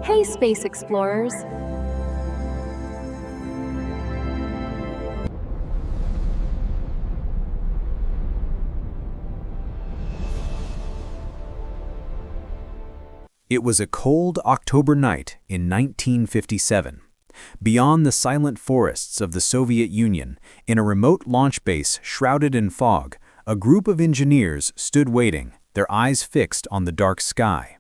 Hey, space explorers. It was a cold October night in 1957. Beyond the silent forests of the Soviet Union, in a remote launch base shrouded in fog, a group of engineers stood waiting, their eyes fixed on the dark sky.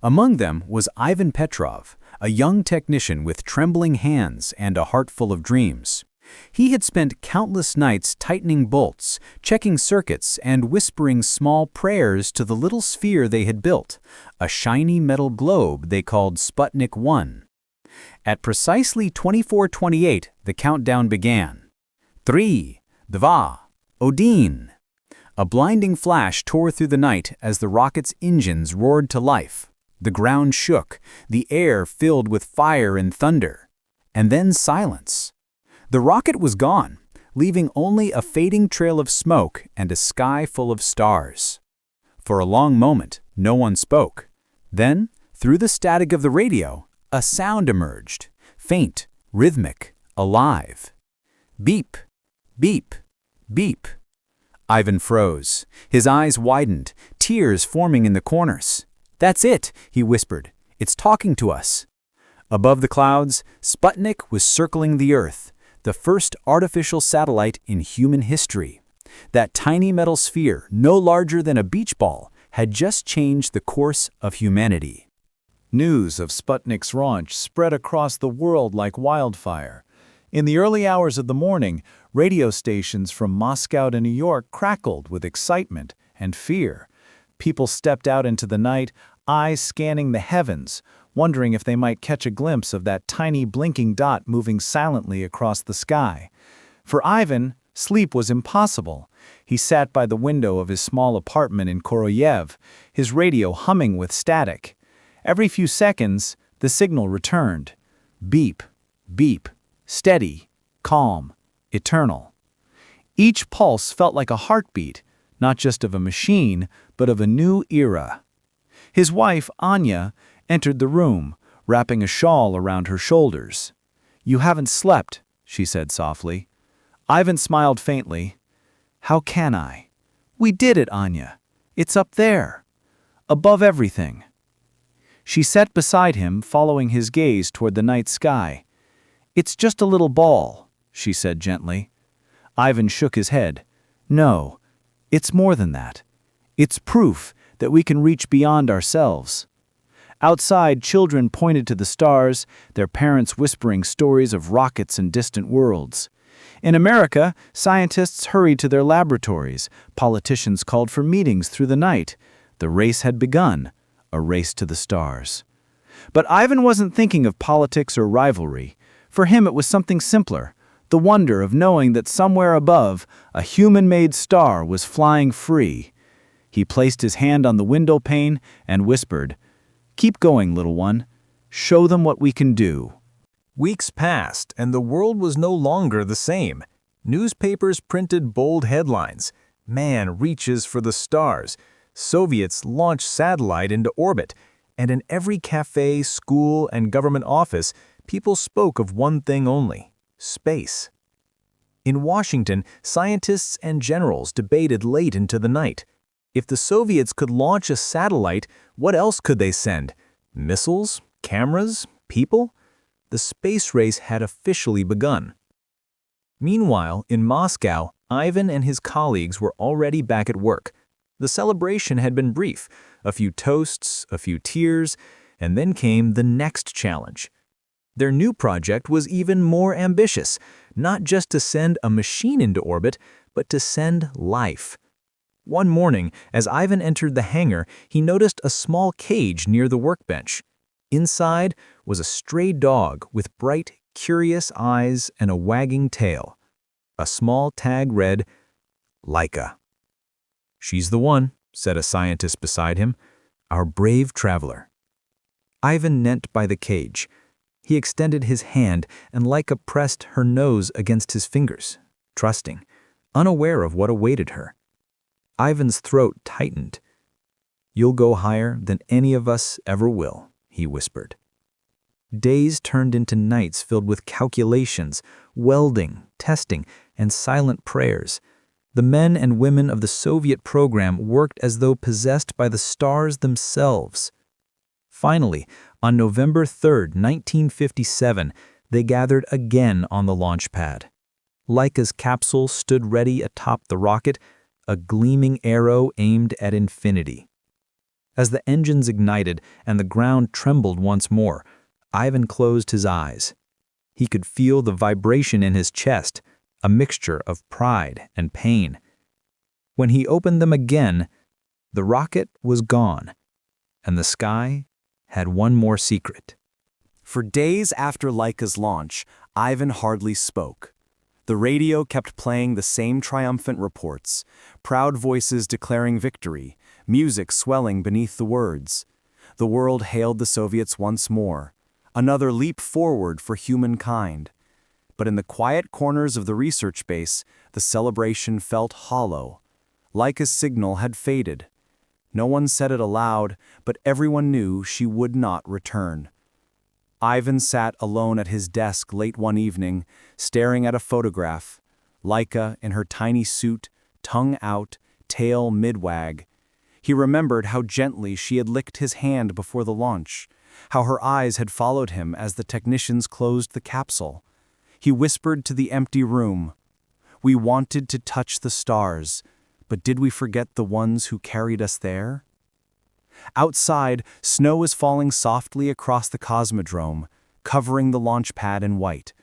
Among them was Ivan Petrov, a young technician with trembling hands and a heart full of dreams. He had spent countless nights tightening bolts, checking circuits, and whispering small prayers to the little sphere they had built, a shiny metal globe they called Sputnik 1. At precisely 24:28, the countdown began. 3, 2, 1. A blinding flash tore through the night as the rocket's engines roared to life. The ground shook, the air filled with fire and thunder. And then silence. The rocket was gone, leaving only a fading trail of smoke and a sky full of stars. For a long moment, no one spoke. Then, through the static of the radio, a sound emerged, faint, rhythmic, alive. Beep, beep, beep. Ivan froze. His eyes widened, tears forming in the corners. "That's it," he whispered. "It's talking to us." Above the clouds, Sputnik was circling the Earth, the first artificial satellite in human history. That tiny metal sphere, no larger than a beach ball, had just changed the course of humanity. News of Sputnik's launch spread across the world like wildfire. In the early hours of the morning, radio stations from Moscow to New York crackled with excitement and fear. People stepped out into the night, eyes scanning the heavens, wondering if they might catch a glimpse of that tiny blinking dot moving silently across the sky. For Ivan, sleep was impossible. He sat by the window of his small apartment in Korolev, his radio humming with static. Every few seconds, the signal returned. Beep, beep, steady, calm, eternal. Each pulse felt like a heartbeat, not just of a machine, but of a new era. His wife, Anya, entered the room, wrapping a shawl around her shoulders. "You haven't slept," she said softly. Ivan smiled faintly. "How can I? We did it, Anya. It's up there, above everything." She sat beside him, following his gaze toward the night sky. "It's just a little ball," she said gently. Ivan shook his head. "No, it's more than that. It's proof that we can reach beyond ourselves." Outside, children pointed to the stars, their parents whispering stories of rockets and distant worlds. In America, scientists hurried to their laboratories, politicians called for meetings through the night. The race had begun, a race to the stars. But Ivan wasn't thinking of politics or rivalry. For him it was something simpler, the wonder of knowing that somewhere above, a human-made star was flying free. He placed his hand on the window pane and whispered, "Keep going, little one. Show them what we can do." Weeks passed, and the world was no longer the same. Newspapers printed bold headlines. "Man reaches for the stars." "Soviets launch satellite into orbit." And in every cafe, school, and government office, people spoke of one thing only: space. In Washington, scientists and generals debated late into the night. If the Soviets could launch a satellite, what else could they send? Missiles? Cameras? People? The space race had officially begun. Meanwhile, in Moscow, Ivan and his colleagues were already back at work. The celebration had been brief, a few toasts, a few tears, and then came the next challenge. Their new project was even more ambitious, not just to send a machine into orbit, but to send life. One morning, as Ivan entered the hangar, he noticed a small cage near the workbench. Inside was a stray dog with bright, curious eyes and a wagging tail. A small tag read, "Laika." "She's the one," said a scientist beside him, "our brave traveler." Ivan knelt by the cage. He extended his hand, and Laika pressed her nose against his fingers, trusting, unaware of what awaited her. Ivan's throat tightened. "You'll go higher than any of us ever will," he whispered. Days turned into nights filled with calculations, welding, testing, and silent prayers. The men and women of the Soviet program worked as though possessed by the stars themselves. Finally, on November 3, 1957, they gathered again on the launch pad. Laika's capsule stood ready atop the rocket, a gleaming arrow aimed at infinity. As the engines ignited and the ground trembled once more, Ivan closed his eyes. He could feel the vibration in his chest, a mixture of pride and pain. When he opened them again, the rocket was gone, and the sky had one more secret. For days after Laika's launch, Ivan hardly spoke. The radio kept playing the same triumphant reports, proud voices declaring victory, music swelling beneath the words. The world hailed the Soviets once more, another leap forward for humankind. But in the quiet corners of the research base, the celebration felt hollow. Laika's signal had faded. No one said it aloud, but everyone knew she would not return. Ivan sat alone at his desk late one evening, staring at a photograph. Laika in her tiny suit, tongue out, tail mid-wag. He remembered how gently she had licked his hand before the launch, how her eyes had followed him as the technicians closed the capsule. He whispered to the empty room, "We wanted to touch the stars, but did we forget the ones who carried us there?" Outside, snow was falling softly across the cosmodrome, covering the launch pad in white.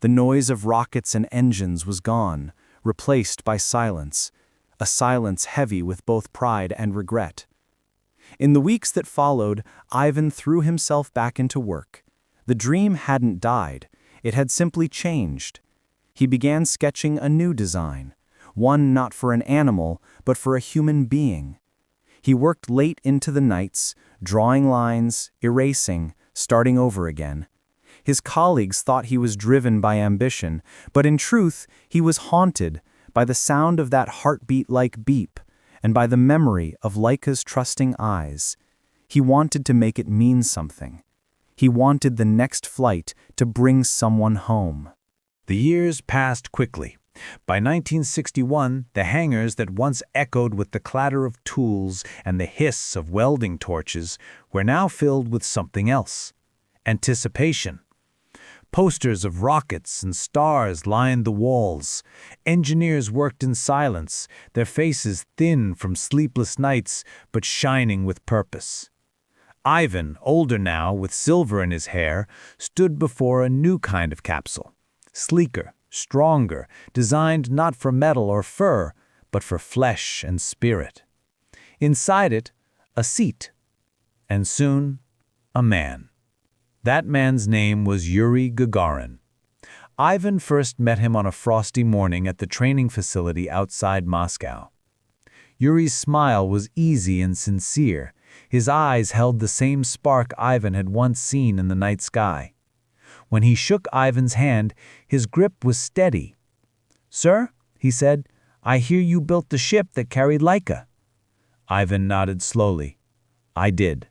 The noise of rockets and engines was gone, replaced by silence, a silence heavy with both pride and regret. In the weeks that followed, Ivan threw himself back into work. The dream hadn't died, it had simply changed. He began sketching a new design, one not for an animal, but for a human being. He worked late into the nights, drawing lines, erasing, starting over again. His colleagues thought he was driven by ambition, but in truth, he was haunted by the sound of that heartbeat-like beep, and by the memory of Laika's trusting eyes. He wanted to make it mean something. He wanted the next flight to bring someone home. The years passed quickly. By 1961, the hangars that once echoed with the clatter of tools and the hiss of welding torches were now filled with something else: anticipation. Posters of rockets and stars lined the walls. Engineers worked in silence, their faces thin from sleepless nights but shining with purpose. Ivan, older now with silver in his hair, stood before a new kind of capsule, sleeker, stronger, designed not for metal or fur, but for flesh and spirit. Inside it, a seat, and soon, a man. That man's name was Yuri Gagarin. Ivan first met him on a frosty morning at the training facility outside Moscow. Yuri's smile was easy and sincere. His eyes held the same spark Ivan had once seen in the night sky. When he shook Ivan's hand, his grip was steady. "Sir," he said, "I hear you built the ship that carried Laika." Ivan nodded slowly. "I did."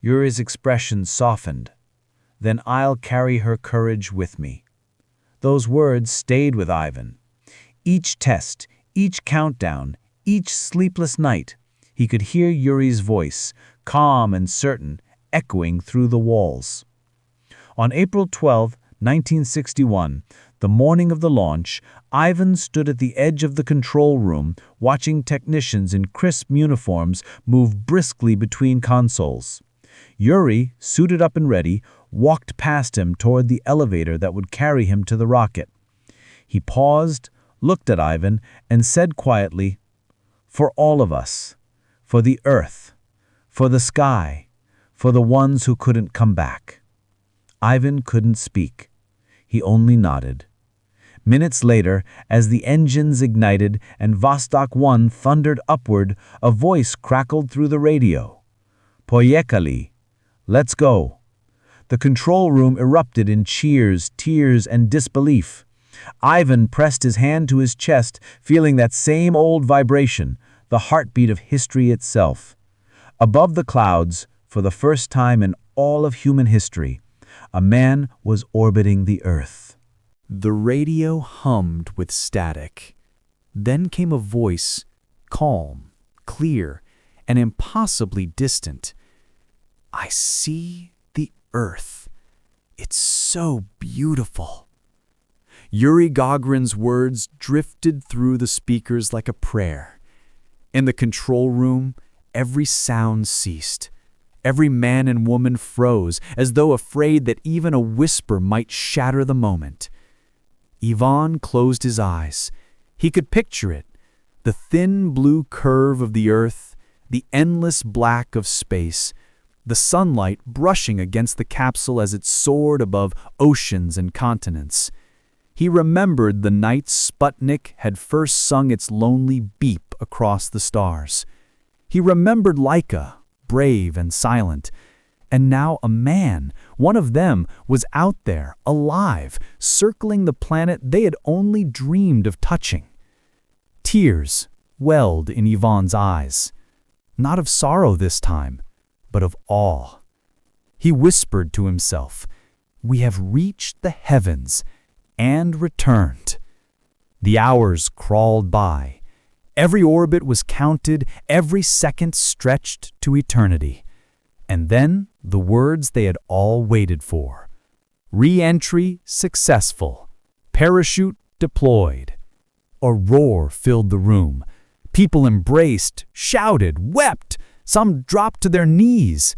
Yuri's expression softened. "Then I'll carry her courage with me." Those words stayed with Ivan. Each test, each countdown, each sleepless night, he could hear Yuri's voice, calm and certain, echoing through the walls. On April 12, 1961, the morning of the launch, Ivan stood at the edge of the control room, watching technicians in crisp uniforms move briskly between consoles. Yuri, suited up and ready, walked past him toward the elevator that would carry him to the rocket. He paused, looked at Ivan, and said quietly, "For all of us, for the earth, for the sky, for the ones who couldn't come back." Ivan couldn't speak. He only nodded. Minutes later, as the engines ignited and Vostok 1 thundered upward, a voice crackled through the radio. "Poyekali, let's go." The control room erupted in cheers, tears, and disbelief. Ivan pressed his hand to his chest, feeling that same old vibration, the heartbeat of history itself. Above the clouds, for the first time in all of human history, A man was orbiting the Earth. The radio hummed with static. Then came a voice, calm, clear, and impossibly distant. "I see the Earth. It's so beautiful." Yuri Gagarin's words drifted through the speakers like a prayer. In the control room, every sound ceased. Every man and woman froze, as though afraid that even a whisper might shatter the moment. Ivan closed his eyes. He could picture it, the thin blue curve of the Earth, the endless black of space, the sunlight brushing against the capsule as it soared above oceans and continents. He remembered the night Sputnik had first sung its lonely beep across the stars. He remembered Laika, brave and silent. And now a man, one of them, was out there, alive, circling the planet they had only dreamed of touching. Tears welled in Ivan's eyes, not of sorrow this time, but of awe. He whispered to himself, "We have reached the heavens and returned." The hours crawled by. Every orbit was counted, every second stretched to eternity. And then the words they had all waited for. Re-entry successful. Parachute deployed. A roar filled the room. People embraced, shouted, wept. Some dropped to their knees.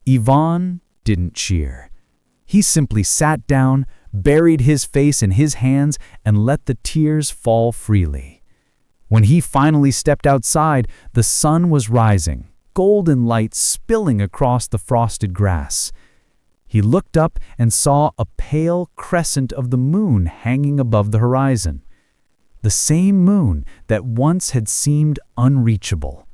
Ivan didn't cheer. He simply sat down, buried his face in his hands, and let the tears fall freely. When he finally stepped outside, the sun was rising, golden light spilling across the frosted grass. He looked up and saw a pale crescent of the moon hanging above the horizon. The same moon that once had seemed unreachable.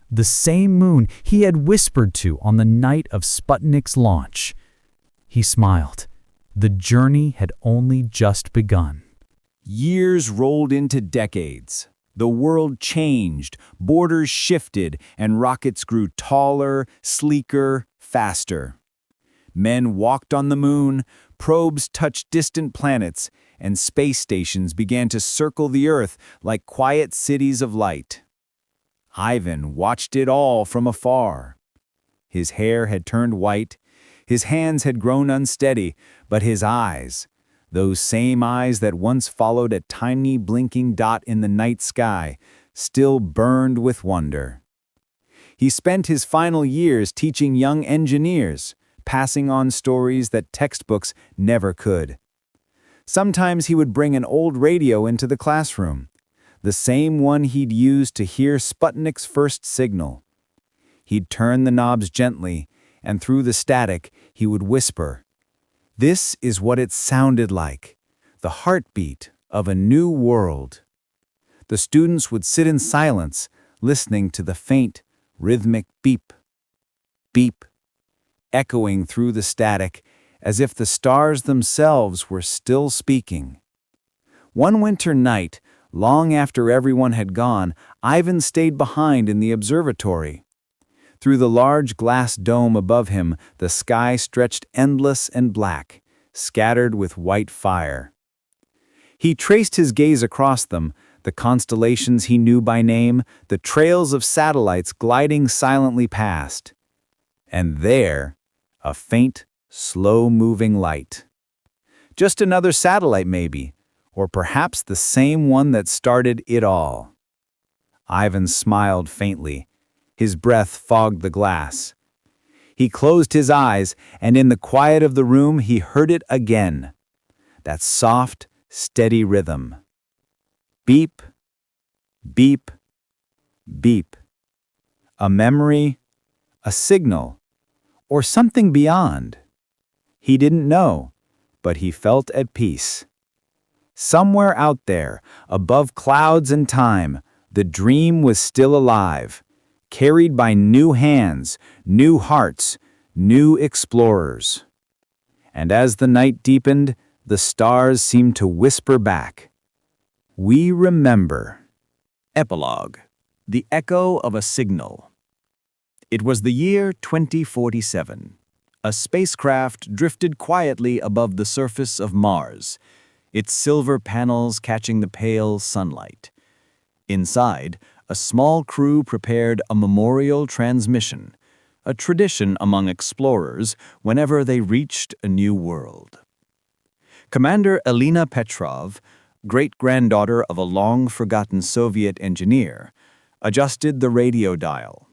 The same moon he had whispered to on the night of Sputnik's launch. He smiled. The journey had only just begun. Years rolled into decades. The world changed, borders shifted, and rockets grew taller, sleeker, faster. Men walked on the moon, probes touched distant planets, and space stations began to circle the Earth like quiet cities of light. Ivan watched it all from afar. His hair had turned white, his hands had grown unsteady, but his eyes, those same eyes that once followed a tiny blinking dot in the night sky, still burned with wonder. He spent his final years teaching young engineers, passing on stories that textbooks never could. Sometimes he would bring an old radio into the classroom, the same one he'd used to hear Sputnik's first signal. He'd turn the knobs gently, and through the static, he would whisper, "This is what it sounded like, the heartbeat of a new world." The students would sit in silence, listening to the faint, rhythmic beep, beep, echoing through the static, as if the stars themselves were still speaking. One winter night, long after everyone had gone, Ivan stayed behind in the observatory. Through the large glass dome above him, the sky stretched endless and black, scattered with white fire. He traced his gaze across them, the constellations he knew by name, the trails of satellites gliding silently past. And there, a faint, slow-moving light. Just another satellite, maybe, or perhaps the same one that started it all. Ivan smiled faintly. His breath fogged the glass. He closed his eyes, and in the quiet of the room he heard it again. That soft, steady rhythm. Beep, beep, beep. A memory, a signal, or something beyond. He didn't know, but he felt at peace. Somewhere out there, above clouds and time, the dream was still alive, carried by new hands, new hearts, new explorers. And as the night deepened, the stars seemed to whisper back, "We remember." Epilogue: The Echo of a Signal. It was the year 2047. A spacecraft drifted quietly above the surface of Mars, its silver panels catching the pale sunlight. Inside, a small crew prepared a memorial transmission, a tradition among explorers whenever they reached a new world. Commander Elena Petrov, great-granddaughter of a long-forgotten Soviet engineer, adjusted the radio dial.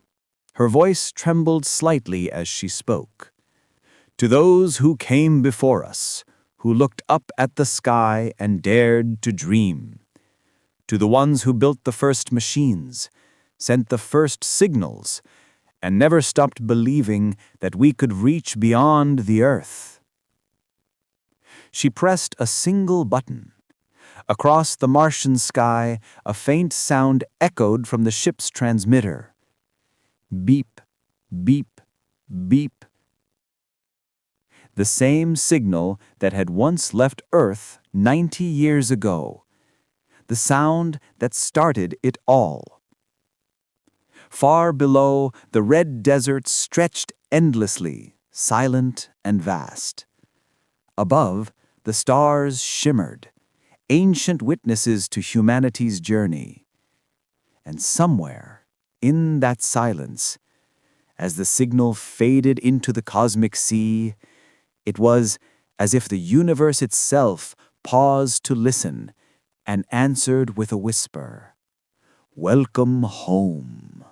Her voice trembled slightly as she spoke. To those who came before us, who looked up at the sky and dared to dream. To the ones who built the first machines, sent the first signals, and never stopped believing that we could reach beyond the Earth. She pressed a single button. Across the Martian sky, a faint sound echoed from the ship's transmitter. Beep, beep, beep. The same signal that had once left Earth 90 years ago. The sound that started it all. Far below, the red desert stretched endlessly, silent and vast. Above, the stars shimmered, ancient witnesses to humanity's journey. And somewhere, in that silence, as the signal faded into the cosmic sea, it was as if the universe itself paused to listen and answered with a whisper, "Welcome home."